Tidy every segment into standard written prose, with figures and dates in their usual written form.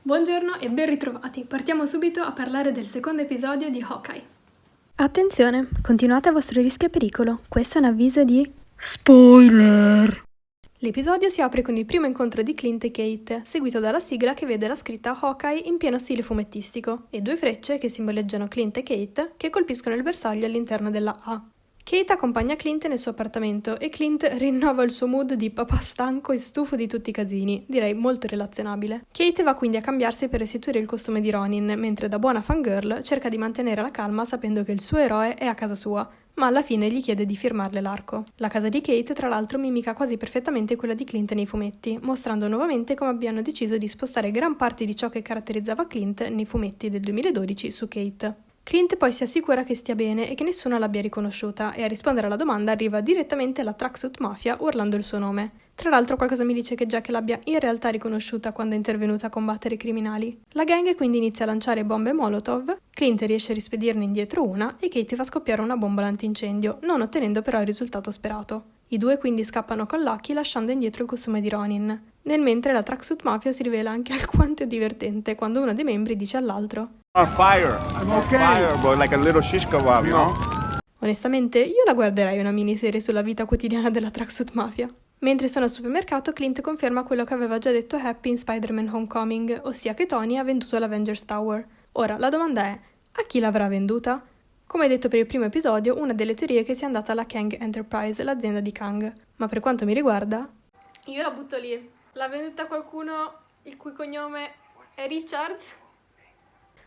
Buongiorno e ben ritrovati. Partiamo subito a parlare del secondo episodio di Hawkeye. Attenzione, continuate a vostro rischio e pericolo. Questo è un avviso di spoiler. L'episodio si apre con il primo incontro di Clint e Kate, seguito dalla sigla che vede la scritta Hawkeye in pieno stile fumettistico e due frecce che simboleggiano Clint e Kate che colpiscono il bersaglio all'interno della A. Kate accompagna Clint nel suo appartamento e Clint rinnova il suo mood di papà stanco e stufo di tutti i casini, direi molto relazionabile. Kate va quindi a cambiarsi per restituire il costume di Ronin, mentre da buona fangirl cerca di mantenere la calma sapendo che il suo eroe è a casa sua, ma alla fine gli chiede di firmarle l'arco. La casa di Kate, tra l'altro, mimica quasi perfettamente quella di Clint nei fumetti, mostrando nuovamente come abbiano deciso di spostare gran parte di ciò che caratterizzava Clint nei fumetti del 2012 su Kate. Clint poi si assicura che stia bene e che nessuno l'abbia riconosciuta, e a rispondere alla domanda arriva direttamente la Tracksuit Mafia urlando il suo nome. Tra l'altro qualcosa mi dice che Jack l'abbia in realtà riconosciuta quando è intervenuta a combattere i criminali. La gang quindi inizia a lanciare bombe Molotov, Clint riesce a rispedirne indietro una e Kate fa scoppiare una bombola antincendio, non ottenendo però il risultato sperato. I due quindi scappano con Lucky lasciando indietro il costume di Ronin. Nel mentre la Tracksuit Mafia si rivela anche alquanto divertente quando uno dei membri dice all'altro On fire, but like a little shish kebab, you know? Onestamente, io la guarderei una miniserie sulla vita quotidiana della Tracksuit Mafia. Mentre sono al supermercato, Clint conferma quello che aveva già detto Happy in Spider-Man Homecoming, ossia che Tony ha venduto l'Avengers Tower. Ora, la domanda è, a chi l'avrà venduta? Come detto per il primo episodio, una delle teorie è che sia andata alla Kang Enterprise, l'azienda di Kang. Ma per quanto mi riguarda, io la butto lì. L'ha venduta qualcuno il cui cognome è Richards?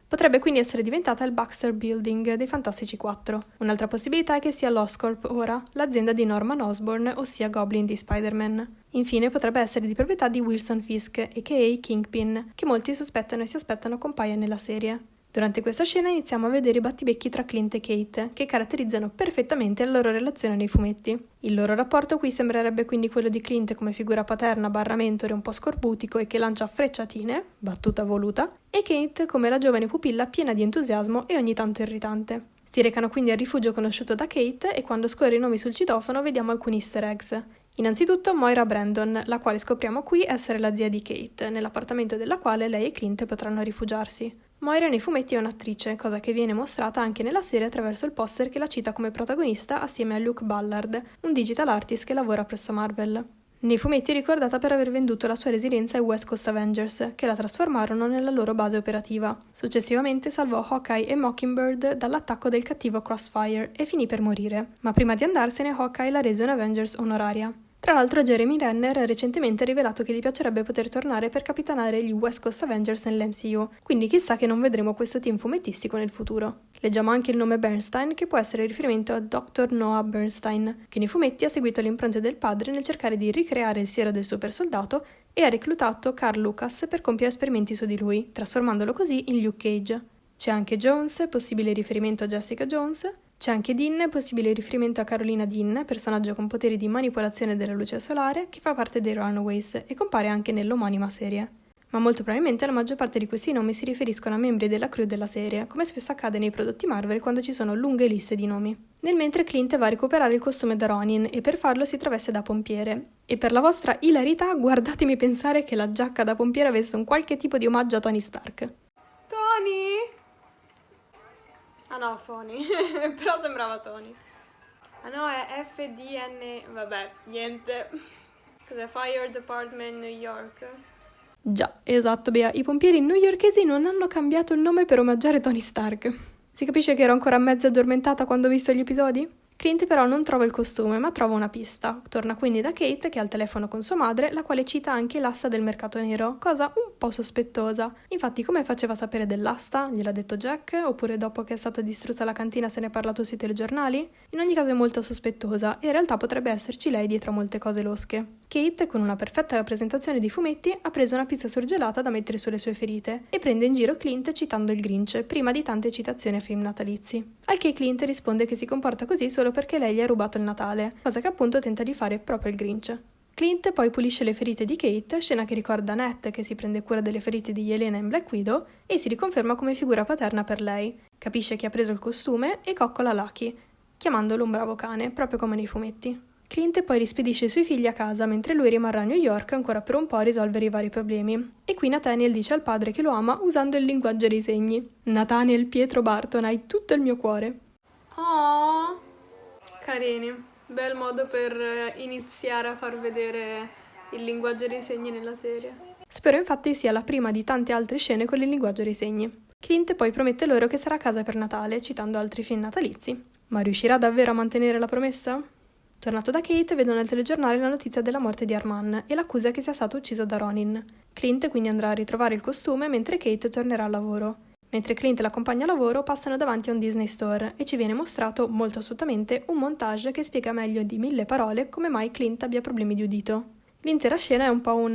Potrebbe quindi essere diventata il Baxter Building dei Fantastici 4. Un'altra possibilità è che sia l'Oscorp ora, l'azienda di Norman Osborn, ossia Goblin di Spider-Man. Infine potrebbe essere di proprietà di Wilson Fisk, a.k.a. Kingpin, che molti sospettano e si aspettano compaia nella serie. Durante questa scena iniziamo a vedere i battibecchi tra Clint e Kate, che caratterizzano perfettamente la loro relazione nei fumetti. Il loro rapporto qui sembrerebbe quindi quello di Clint come figura paterna barra mentore un po' scorbutico e che lancia frecciatine, battuta voluta, e Kate come la giovane pupilla piena di entusiasmo e ogni tanto irritante. Si recano quindi al rifugio conosciuto da Kate e quando scorre i nomi sul citofono vediamo alcuni easter eggs. Innanzitutto Moira Brandon, la quale scopriamo qui essere la zia di Kate, nell'appartamento della quale lei e Clint potranno rifugiarsi. Moira nei fumetti è un'attrice, cosa che viene mostrata anche nella serie attraverso il poster che la cita come protagonista assieme a Luke Ballard, un digital artist che lavora presso Marvel. Nei fumetti è ricordata per aver venduto la sua residenza ai West Coast Avengers, che la trasformarono nella loro base operativa. Successivamente salvò Hawkeye e Mockingbird dall'attacco del cattivo Crossfire e finì per morire, ma prima di andarsene Hawkeye la rese un'Avengers onoraria. Tra l'altro Jeremy Renner recentemente ha rivelato che gli piacerebbe poter tornare per capitanare gli West Coast Avengers nell'MCU, quindi chissà che non vedremo questo team fumettistico nel futuro. Leggiamo anche il nome Bernstein, che può essere riferimento a Dr. Noah Bernstein, che nei fumetti ha seguito le impronte del padre nel cercare di ricreare il siero del super soldato e ha reclutato Carl Lucas per compiere esperimenti su di lui, trasformandolo così in Luke Cage. C'è anche Jones, possibile riferimento a Jessica Jones. C'è anche Dean, possibile riferimento a Carolina Dean, personaggio con poteri di manipolazione della luce solare, che fa parte dei Runaways e compare anche nell'omonima serie. Ma molto probabilmente la maggior parte di questi nomi si riferiscono a membri della crew della serie, come spesso accade nei prodotti Marvel quando ci sono lunghe liste di nomi. Nel mentre Clint va a recuperare il costume da Ronin e per farlo si traveste da pompiere. E per la vostra ilarità guardatemi pensare che la giacca da pompiere avesse un qualche tipo di omaggio a Tony Stark. Tony? Ah no, Fony, però sembrava Tony. Ah no, è FDN, vabbè, niente. Cos'è? Fire Department New York? Già, esatto, Bea, i pompieri newyorkesi non hanno cambiato il nome per omaggiare Tony Stark. Si capisce che ero ancora mezza addormentata quando ho visto gli episodi? Clint però non trova il costume, ma trova una pista. Torna quindi da Kate, che ha il telefono con sua madre, la quale cita anche l'asta del mercato nero, cosa un po' sospettosa. Infatti, come faceva sapere dell'asta? Gliel'ha detto Jack? Oppure dopo che è stata distrutta la cantina se ne è parlato sui telegiornali? In ogni caso è molto sospettosa, e in realtà potrebbe esserci lei dietro a molte cose losche. Kate, con una perfetta rappresentazione di fumetti, ha preso una pizza surgelata da mettere sulle sue ferite, e prende in giro Clint citando il Grinch, prima di tante citazioni a film natalizi. Al che Clint risponde che si comporta così solo perché lei gli ha rubato il Natale, cosa che appunto tenta di fare proprio il Grinch. Clint poi pulisce le ferite di Kate, scena che ricorda Nat che si prende cura delle ferite di Yelena in Black Widow e si riconferma come figura paterna per lei. Capisce che ha preso il costume e coccola Lucky, chiamandolo un bravo cane, proprio come nei fumetti. Clint poi rispedisce i suoi figli a casa, mentre lui rimarrà a New York ancora per un po' a risolvere i vari problemi. E qui Nathaniel dice al padre che lo ama usando il linguaggio dei segni. Nathaniel Pietro Barton, hai tutto il mio cuore. Oh, carini. Bel modo per iniziare a far vedere il linguaggio dei segni nella serie. Spero infatti sia la prima di tante altre scene con il linguaggio dei segni. Clint poi promette loro che sarà a casa per Natale, citando altri film natalizi. Ma riuscirà davvero a mantenere la promessa? Tornato da Kate, vedono nel telegiornale la notizia della morte di Arman e l'accusa che sia stato ucciso da Ronin. Clint quindi andrà a ritrovare il costume mentre Kate tornerà al lavoro. Mentre Clint l'accompagna a lavoro, passano davanti a un Disney Store e ci viene mostrato, molto astutamente, un montage che spiega meglio di 1000 parole come mai Clint abbia problemi di udito. L'intera scena è un po'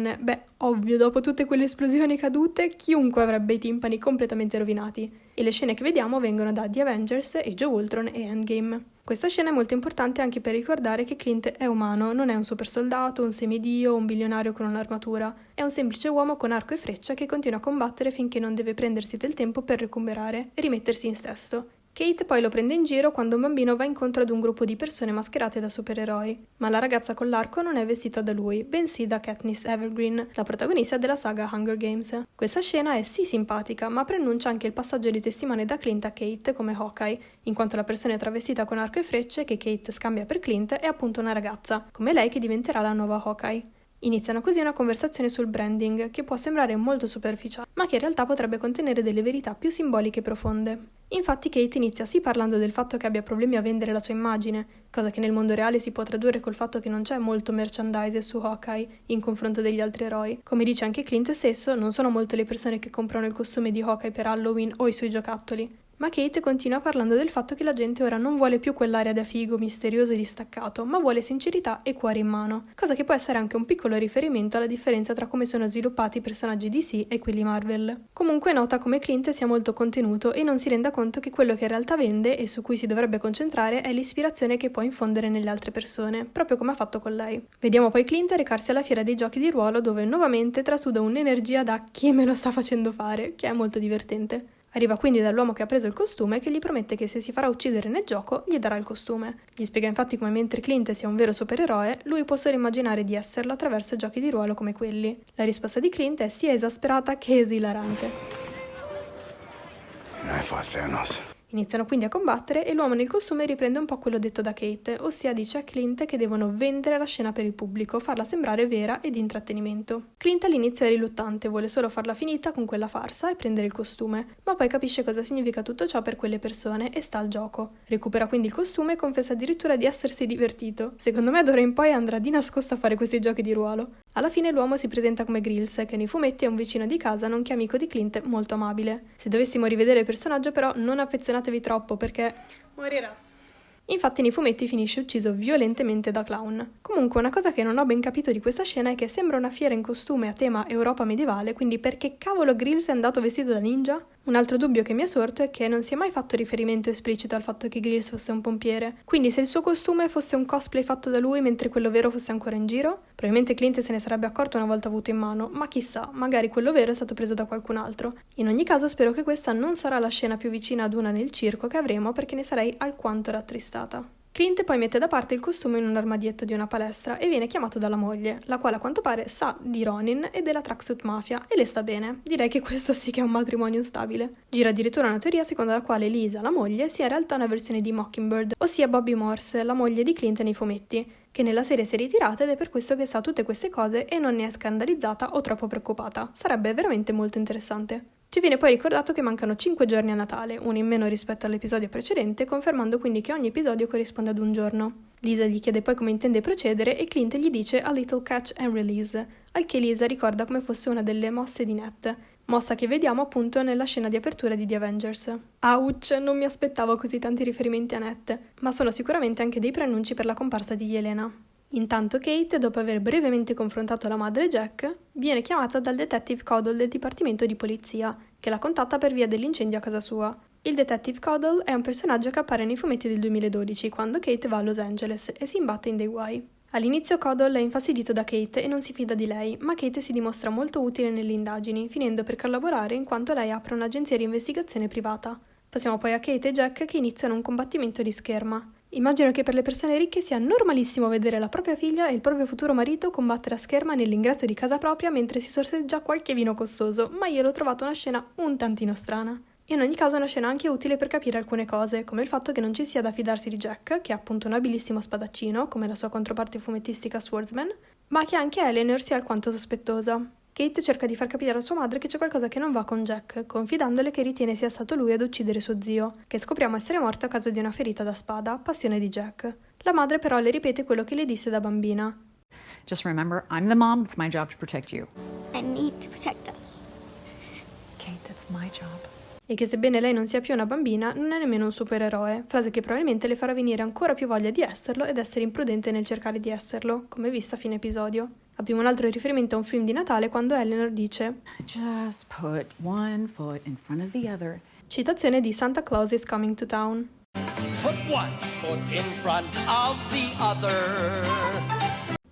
ovvio, dopo tutte quelle esplosioni cadute, chiunque avrebbe i timpani completamente rovinati. E le scene che vediamo vengono da The Avengers, Age of Ultron e Endgame. Questa scena è molto importante anche per ricordare che Clint è umano, non è un super soldato, un semidio o un bilionario con un'armatura. È un semplice uomo con arco e freccia che continua a combattere finché non deve prendersi del tempo per recuperare e rimettersi in sesto. Kate poi lo prende in giro quando un bambino va incontro ad un gruppo di persone mascherate da supereroi, ma la ragazza con l'arco non è vestita da lui, bensì da Katniss Evergreen, la protagonista della saga Hunger Games. Questa scena è sì simpatica, ma preannuncia anche il passaggio di testimone da Clint a Kate come Hawkeye, in quanto la persona travestita con arco e frecce che Kate scambia per Clint è appunto una ragazza, come lei che diventerà la nuova Hawkeye. Iniziano così una conversazione sul branding, che può sembrare molto superficiale, ma che in realtà potrebbe contenere delle verità più simboliche e profonde. Infatti Kate inizia sì parlando del fatto che abbia problemi a vendere la sua immagine, cosa che nel mondo reale si può tradurre col fatto che non c'è molto merchandise su Hawkeye in confronto degli altri eroi. Come dice anche Clint stesso, non sono molte le persone che comprano il costume di Hawkeye per Halloween o i suoi giocattoli. Ma Kate continua parlando del fatto che la gente ora non vuole più quell'aria da figo misterioso e distaccato, ma vuole sincerità e cuore in mano, cosa che può essere anche un piccolo riferimento alla differenza tra come sono sviluppati i personaggi DC e quelli Marvel. Comunque nota come Clint sia molto contenuto e non si renda conto che quello che in realtà vende e su cui si dovrebbe concentrare è l'ispirazione che può infondere nelle altre persone, proprio come ha fatto con lei. Vediamo poi Clint recarsi alla fiera dei giochi di ruolo dove nuovamente trasuda un'energia da chi me lo sta facendo fare, che è molto divertente. Arriva quindi dall'uomo che ha preso il costume che gli promette che se si farà uccidere nel gioco gli darà il costume. Gli spiega infatti come mentre Clint sia un vero supereroe, lui può solo immaginare di esserlo attraverso giochi di ruolo come quelli. La risposta di Clint è sia esasperata che esilarante. Iniziano quindi a combattere e l'uomo nel costume riprende un po' quello detto da Kate, ossia dice a Clint che devono vendere la scena per il pubblico, farla sembrare vera e di intrattenimento. Clint all'inizio è riluttante, vuole solo farla finita con quella farsa e prendere il costume, ma poi capisce cosa significa tutto ciò per quelle persone e sta al gioco. Recupera quindi il costume e confessa addirittura di essersi divertito. Secondo me d'ora in poi andrà di nascosto a fare questi giochi di ruolo. Alla fine l'uomo si presenta come Grills, che nei fumetti è un vicino di casa nonché amico di Clint molto amabile. Se dovessimo rivedere il personaggio però non affezionatevi troppo perché morirà. Infatti nei fumetti finisce ucciso violentemente da clown. Comunque una cosa che non ho ben capito di questa scena è che sembra una fiera in costume a tema Europa medievale, quindi perché cavolo Grills è andato vestito da ninja? Un altro dubbio che mi è sorto è che non si è mai fatto riferimento esplicito al fatto che Grills fosse un pompiere. Quindi se il suo costume fosse un cosplay fatto da lui mentre quello vero fosse ancora in giro? Probabilmente Clint se ne sarebbe accorto una volta avuto in mano, ma chissà, magari quello vero è stato preso da qualcun altro. In ogni caso spero che questa non sarà la scena più vicina ad una nel circo che avremo perché ne sarei alquanto rattristata. Clint poi mette da parte il costume in un armadietto di una palestra e viene chiamato dalla moglie, la quale a quanto pare sa di Ronin e della Tracksuit Mafia e le sta bene. Direi che questo sì che è un matrimonio stabile. Gira addirittura una teoria secondo la quale Lisa, la moglie, sia in realtà una versione di Mockingbird, ossia Bobby Morse, la moglie di Clint nei fumetti, che nella serie si è ritirata ed è per questo che sa tutte queste cose e non ne è scandalizzata o troppo preoccupata. Sarebbe veramente molto interessante. Ci viene poi ricordato che mancano 5 giorni a Natale, uno in meno rispetto all'episodio precedente, confermando quindi che ogni episodio corrisponde ad un giorno. Lisa gli chiede poi come intende procedere e Clint gli dice a little catch and release, al che Lisa ricorda come fosse una delle mosse di Nat, mossa che vediamo appunto nella scena di apertura di The Avengers. Ouch, non mi aspettavo così tanti riferimenti a Nat, ma sono sicuramente anche dei preannunci per la comparsa di Yelena. Intanto Kate, dopo aver brevemente confrontato la madre Jack, viene chiamata dal detective Codle del dipartimento di polizia, che la contatta per via dell'incendio a casa sua. Il detective Codle è un personaggio che appare nei fumetti del 2012, quando Kate va a Los Angeles e si imbatte in dei guai. All'inizio Codle è infastidito da Kate e non si fida di lei, ma Kate si dimostra molto utile nelle indagini, finendo per collaborare in quanto lei apre un'agenzia di investigazione privata. Passiamo poi a Kate e Jack che iniziano un combattimento di scherma. Immagino che per le persone ricche sia normalissimo vedere la propria figlia e il proprio futuro marito combattere a scherma nell'ingresso di casa propria mentre si sorseggia qualche vino costoso, ma io l'ho trovata una scena un tantino strana. In ogni caso è una scena anche utile per capire alcune cose, come il fatto che non ci sia da fidarsi di Jack, che è appunto un abilissimo spadaccino, come la sua controparte fumettistica Swordsman, ma che anche Eleanor sia alquanto sospettosa. Kate cerca di far capire a sua madre che c'è qualcosa che non va con Jack, confidandole che ritiene sia stato lui ad uccidere suo zio, che scopriamo essere morto a causa di una ferita da spada, passione di Jack. La madre però le ripete quello che le disse da bambina. Just remember, I'm the mom, it's my job to protect you. I need to protect us. Kate, that's my job. E che sebbene lei non sia più una bambina, non è nemmeno un supereroe, frase che probabilmente le farà venire ancora più voglia di esserlo ed essere imprudente nel cercare di esserlo, come visto a fine episodio. Abbiamo un altro riferimento a un film di Natale quando Eleanor dice Just put one foot in front of the other. Citazione di Santa Claus is Coming to Town. Put one foot in front of the other.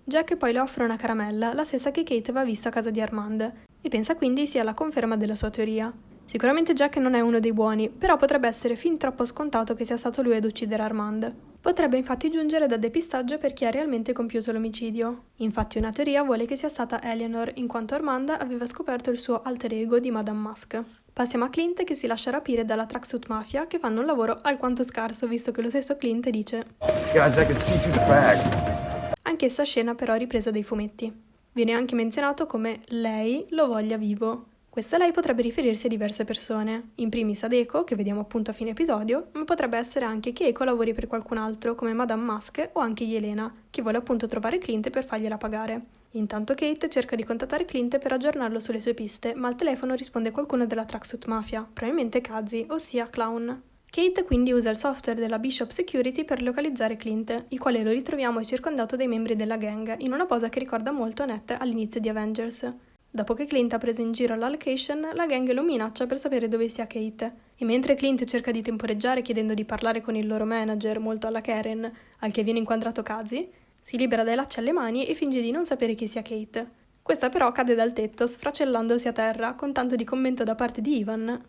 Jack poi le offre una caramella, la stessa che Kate aveva visto a casa di Armand, e pensa quindi sia la conferma della sua teoria. Sicuramente Jack non è uno dei buoni, però potrebbe essere fin troppo scontato che sia stato lui ad uccidere Armand. Potrebbe infatti giungere da depistaggio per chi ha realmente compiuto l'omicidio. Infatti una teoria vuole che sia stata Eleanor, in quanto Armand aveva scoperto il suo alter ego di Madame Musk. Passiamo a Clint che si lascia rapire dalla Tracksuit Mafia, che fanno un lavoro alquanto scarso visto che lo stesso Clint dice Guys, I can see through the bag. Anch'essa scena però ripresa dai fumetti. Viene anche menzionato come lei lo voglia vivo. Questa lei potrebbe riferirsi a diverse persone, in primis ad Eco, che vediamo appunto a fine episodio, ma potrebbe essere anche che Eco lavori per qualcun altro, come Madame Musk o anche Yelena, che vuole appunto trovare Clint per fargliela pagare. Intanto Kate cerca di contattare Clint per aggiornarlo sulle sue piste, ma al telefono risponde qualcuno della Tracksuit Mafia, probabilmente Kazi, ossia Clown. Kate quindi usa il software della Bishop Security per localizzare Clint, il quale lo ritroviamo circondato dai membri della gang, in una posa che ricorda molto Annette all'inizio di Avengers. Dopo che Clint ha preso in giro la location, la gang lo minaccia per sapere dove sia Kate. E mentre Clint cerca di temporeggiare chiedendo di parlare con il loro manager, molto alla Karen, al che viene inquadrato Kazi, si libera dai lacci alle mani e finge di non sapere chi sia Kate. Questa però cade dal tetto, sfracellandosi a terra, con tanto di commento da parte di Ivan.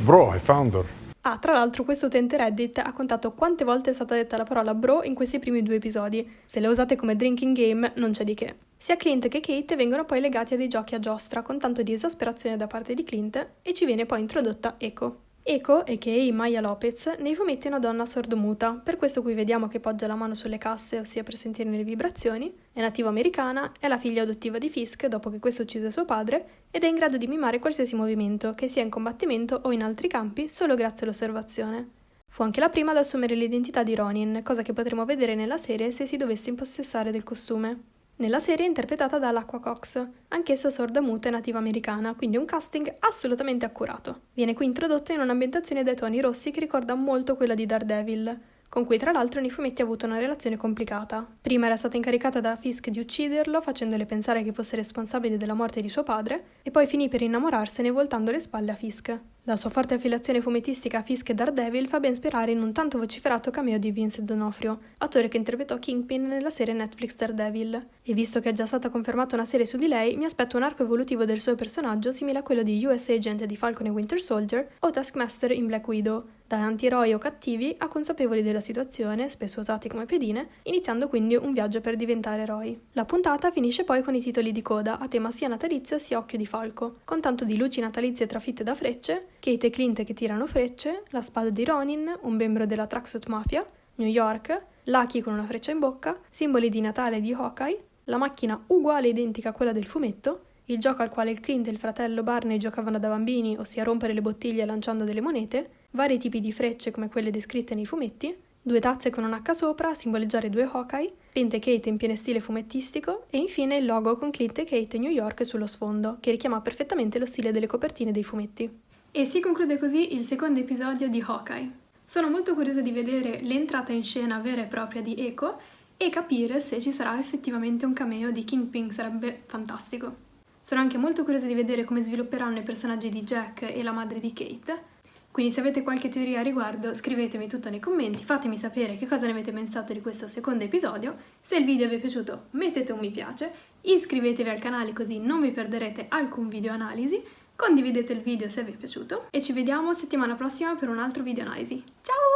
Bro, I found her. Ah, tra l'altro questo utente Reddit ha contato quante volte è stata detta la parola bro in questi primi 2 episodi. Se le usate come drinking game, non c'è di che. Sia Clint che Kate vengono poi legati a dei giochi a giostra, con tanto di esasperazione da parte di Clint, e ci viene poi introdotta Eco. Eco, a.k.a. Maya Lopez, nei fumetti è una donna sordomuta, per questo qui vediamo che poggia la mano sulle casse, ossia per sentirne le vibrazioni, è nativa americana, è la figlia adottiva di Fisk dopo che questo uccise suo padre, ed è in grado di mimare qualsiasi movimento, che sia in combattimento o in altri campi, solo grazie all'osservazione. Fu anche la prima ad assumere l'identità di Ronin, cosa che potremo vedere nella serie se si dovesse impossessare del costume. Nella serie è interpretata da Laqua Cox, anch'essa sorda-muta e nativa americana, quindi un casting assolutamente accurato. Viene qui introdotta in un'ambientazione dai toni rossi che ricorda molto quella di Daredevil, con cui tra l'altro nei fumetti ha avuto una relazione complicata. Prima era stata incaricata da Fisk di ucciderlo, facendole pensare che fosse responsabile della morte di suo padre, e poi finì per innamorarsene voltando le spalle a Fisk. La sua forte affiliazione fumettistica a Fisk e Daredevil fa ben sperare in un tanto vociferato cameo di Vincent D'Onofrio, attore che interpretò Kingpin nella serie Netflix Daredevil. E visto che è già stata confermata una serie su di lei, mi aspetto un arco evolutivo del suo personaggio simile a quello di US Agent di Falcon e Winter Soldier o Taskmaster in Black Widow, da antieroi o cattivi a consapevoli della situazione, spesso usati come pedine, iniziando quindi un viaggio per diventare eroi. La puntata finisce poi con i titoli di coda a tema sia natalizio sia Occhio di Falco, con tanto di luci natalizie trafitte da frecce, Kate e Clint che tirano frecce, la spada di Ronin, un membro della Tracksuit Mafia, New York, Lucky con una freccia in bocca, simboli di Natale di Hawkeye, la macchina uguale e identica a quella del fumetto, il gioco al quale il Clint e il fratello Barney giocavano da bambini, ossia rompere le bottiglie lanciando delle monete, vari tipi di frecce come quelle descritte nei fumetti, 2 tazze con un H sopra a simboleggiare 2 Hawkeye, Clint e Kate in pieno stile fumettistico e infine il logo con Clint e Kate e New York sullo sfondo, che richiama perfettamente lo stile delle copertine dei fumetti. E si conclude così il secondo episodio di Hawkeye. Sono molto curiosa di vedere l'entrata in scena vera e propria di Eco e capire se ci sarà effettivamente un cameo di Kingpin, sarebbe fantastico. Sono anche molto curiosa di vedere come svilupperanno i personaggi di Jack e la madre di Kate, quindi se avete qualche teoria a riguardo scrivetemi tutto nei commenti, fatemi sapere che cosa ne avete pensato di questo secondo episodio, se il video vi è piaciuto mettete un mi piace, iscrivetevi al canale così non vi perderete alcun video analisi, condividete il video se vi è piaciuto e ci vediamo settimana prossima per un altro video analisi. Ciao!